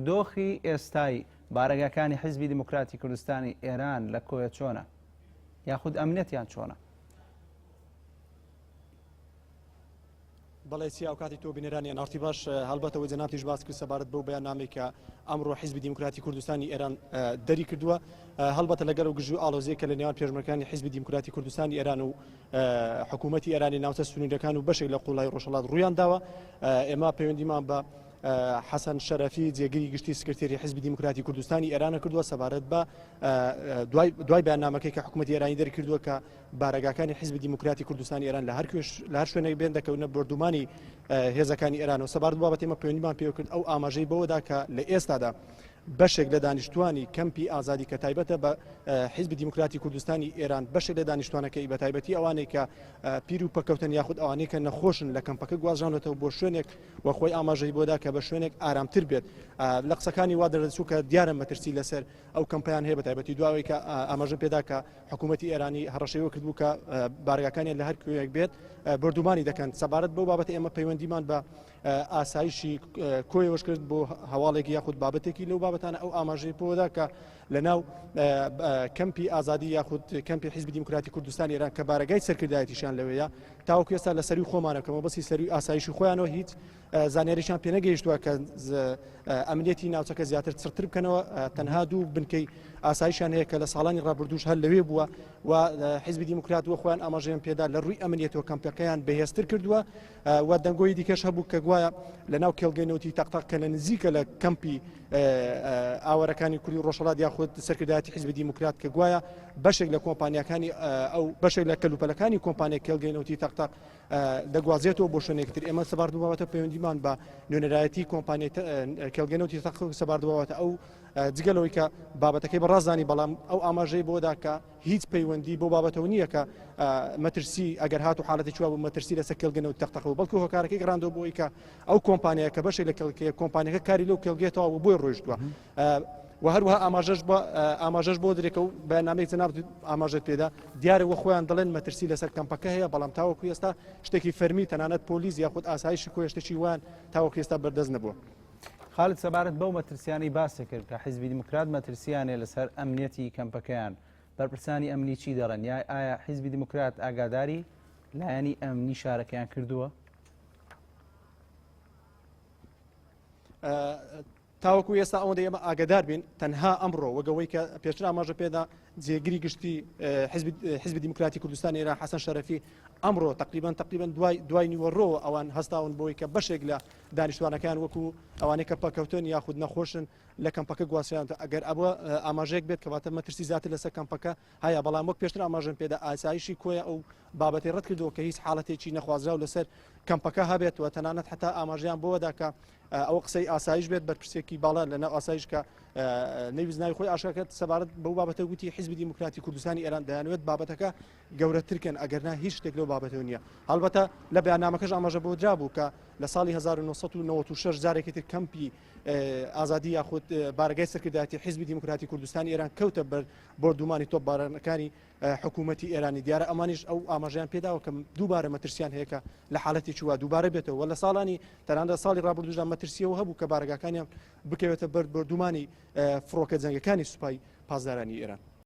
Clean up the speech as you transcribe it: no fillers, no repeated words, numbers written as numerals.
دۆخی ئێستایی بارگەکانی حیزبی دیموکراتی کوردستانی ئێران لە کۆیە چۆنە یاخود ئەمنیەتیان چۆنە؟ بەڵێ سیا و کاتی تۆ بینێرانی ئەنارتی باش هەڵبەتەوەی جەنابتیش باس کرد سەبارەت بەو بەیاننامەی کە ئەمڕۆ حیزبی دیموکراتی کوردستانی ئێران دەری کردووە هەڵبەتە لەگەڵ گژ و ئاڵۆزەیە کە لە نێوان پێشمەرەکانی حیزبی دیموکراتی کوردستانی ئێران و حکوومەتی ئێرانی ناوچە سونیەکان و بەشێک لە قوڵای ڕۆژهەڵات ڕوویان داوە ئێمە پەیوەندیمان بە حەسەن شەرەفی جێگیری گشتی سکرتێری حیزبی دیموکراتی کوردستانی ئێرانە کردووە سەبارەت بە دوای بەیاننامەکەی کە حکوومەتی ئێرانی دەرکردووە کە بارگاکانی حیزبی دیموکراتی کوردستانی ئێران لە هەر شوێنێک بێن دەکەونە بردومانی هێزەکانی ئێران و سەبارەت بابەت ئێمە پەیوەندیمان پێ کرد ئەو ئاماژەی بەوەدا کە لە ئێستادا بەشێک لە دانیشتوانی کەمپی ئازادی کە تایبەتە بە حیزبی دیموکراتی کوردستانی ئێران بەشێک لە دانیشتوانەکەی بە تایبەتی ئەوانەی کە پیر و پەکەوتن یاخود ئەوانەی کە نەخۆشن لە کەمپەکە گوازژانێتەوە بۆ شوێنێک وە خۆی ئاماژەی بۆدا کە بە شوێنێک ئارامتر بێت لە قسەکانی وا دەرەچوو کە دیارە مەترسی لەسەر ئەو کەمپیان هەیە بە تایبەتی دواوەی کە ئاماژە پێدا کە حکوومەتی ئێرانی هەڕەشەیەوە کردبوو کە بارگاکانیان لە هەر کوێیەک بێت بردومانی دەکەن سەبارەت بەو بابەت ئێمە پەیوەندیمان بە ئاسایشی کۆیەوەش کرد بۆ هەواڵێکی یاخود بابەتێکی لەو بابەتانە ئەو ئاماژەی پۆدا کە لە ناو کەمپی ئازادی یاخود کەمپی حیزبی دیموکراتی کوردستانی ئێران کە بارگای سەرکردایەتیشان لەوەیە تاوەکو ئێستا لە سەری خۆمانەکەمە بەسی سەری ئاسایشی خۆیانەوە هیچ زانیاریشان پێ نەگەیشتووە کە ئەمنیەتی ناوچەکە زیاتر چرتر بکەنەوە تەنها دوو بنکەی ئاسایشان هەیە کە لە ساڵانی ڕابردوش هەر لەوێ بووە و حیزبی دیموکرات وە خۆیان ئاماژەیان پێدا لە ڕووی ئەمنیەتەوە کەمپەکەیان بەهێزتر کردووە و دەنگۆی دیکەش هەبوو کە گوایە لە ناو کێڵگەینەوتی تەقتەق کە لە نزیکە لە کەمپی ئاوەرەکانی کوردی ڕۆژهەڵات یاخود سەرکردایەتی حیزبی دیموکرات کە گوایە بەشێک لە کۆمپانیەکانی ئەو بەشێک لە کەلوپەلەکانی کۆمپانیای کێڵگەینەوتی تەقتەق دەگوازێتەوە بۆ شوێنێکتر ئێمە سەباردووەوەتە پەیوەندیمان بە نوێنەرایەتی کۆمپانیای کێڵگەینەوتی تەقتەق سەباردووەوەتە ئەو جگەلەوەی کە بابەتەکەی بەڕازانی بەڵام ئەو ئاماژەی بۆدا کە هیچ پەیوەندی بۆ بابەتەوە نییە کە مەترسی ئەگەر هات و حالەتی چوە بوو مەترسی لەسەر کێڵگەنەوەتی تەقتەقەوە بەڵکو هۆکارەکەی گەڕاندەوە بۆی کە ئەو کۆمپانیای کە بەشێک لە کۆمپانیەکە کاری لەو کێڵگێتەوە بۆی ڕۆیشتووە و هەروەها ئاماژەش بۆ درێکە و بەیاننامەیەک جەناب ئاماژەت پێدا دیارەوە خۆیان دەڵێن مەترسی لەسەر کەمپەکە هەیە بەڵام تاوەکو ئێستا شتێکی فەرمی تەنانەت پۆلیس یاخود ئاسایشی کۆی شتێکی وان تاوەکو ئێستا بەردەست نەبووە. خالد سەبارەت بەو مەترسیانی باسی کرد کە حیزبی دیموکرات مەترسیانێ لەسەر ئەمنیەتی کەمپەکەیان بەرپرسانی ئەمنی چی دەڕێن یا ئایا حیزبی دیموکرات ئاگاداری لایەنی ئەمنی شارەکەیان کردووە؟ تاوەکو ئێستا ئەوەندە ئێمە ئاگدار بین تەنها ئەمڕۆ وەگەوەی کە پێشتر ئاماژە پێدا جێگیری گشتی حیزبی دیموکراتی کوردستانی ئێران حەسەن شەرەفی ئەمڕۆ تقریبان دوای نیوەڕۆ ئەوان هەستاون بۆی کە بەشێک لە دانیشتوانەکان وەکو ئەوانەی کە پەکەوتن یاخود نەخۆشن لە کەمپەکە گواسییان ئەگەر ئەوە ئاماژەیەک بێت کەواتە مەترسی زیاتر لەسەر کەمپەکە هەیە بەڵام وەک پێشتر ئاماژەم پێدا ئاسایشی کۆیە ئەو بابەتی ڕەت کردەوە کە هیچ حاڵەتێکی نەخوازراو لەسەر کەمپەکە هەبێتەوە تەنانەت حتا ئاماژیان بۆدا کە ئەوە قسەی ئاسایش بێت بەرپرسێکی باڵا لەناو ئاسایش کە نەیویزناوی خۆی ئاشکرد سەبارەت بەو بابەتە گوتی حیزبی دیموکراتی کوردستانی ئێران دەیانوێت بابەتەکە گەورەترکەن ئەگەرنا هیچ شتێک لەو بابەتەوە نییە هەڵبەتە لە بەیاننامەکەش ئاماژە بۆ درا بوو کە لە ساڵی 1996 جارێکی تر کەمپی ئازادی یاخود بارگای سەرکردایەتی حیزبی دیموکراتی کوردستانی ئێران کەوتە بەردومانی تۆپبارانەکانی حکوومەتی ئێرانی دیارە ئەمانیش ئەو ئاماژیان پێداوە کە دووبارە مەترسیان هەیە کە لە حالەتی چوە دووبارە بێتەوە لە ساڵانی تەنانەت ساڵی ڕابردوودا مەترسیەوە هەبوو کە بارگاکانیان بکەوێتە بەردومانی فڕۆکە جەنگەکانی سوپای پاسدارانی ئێران.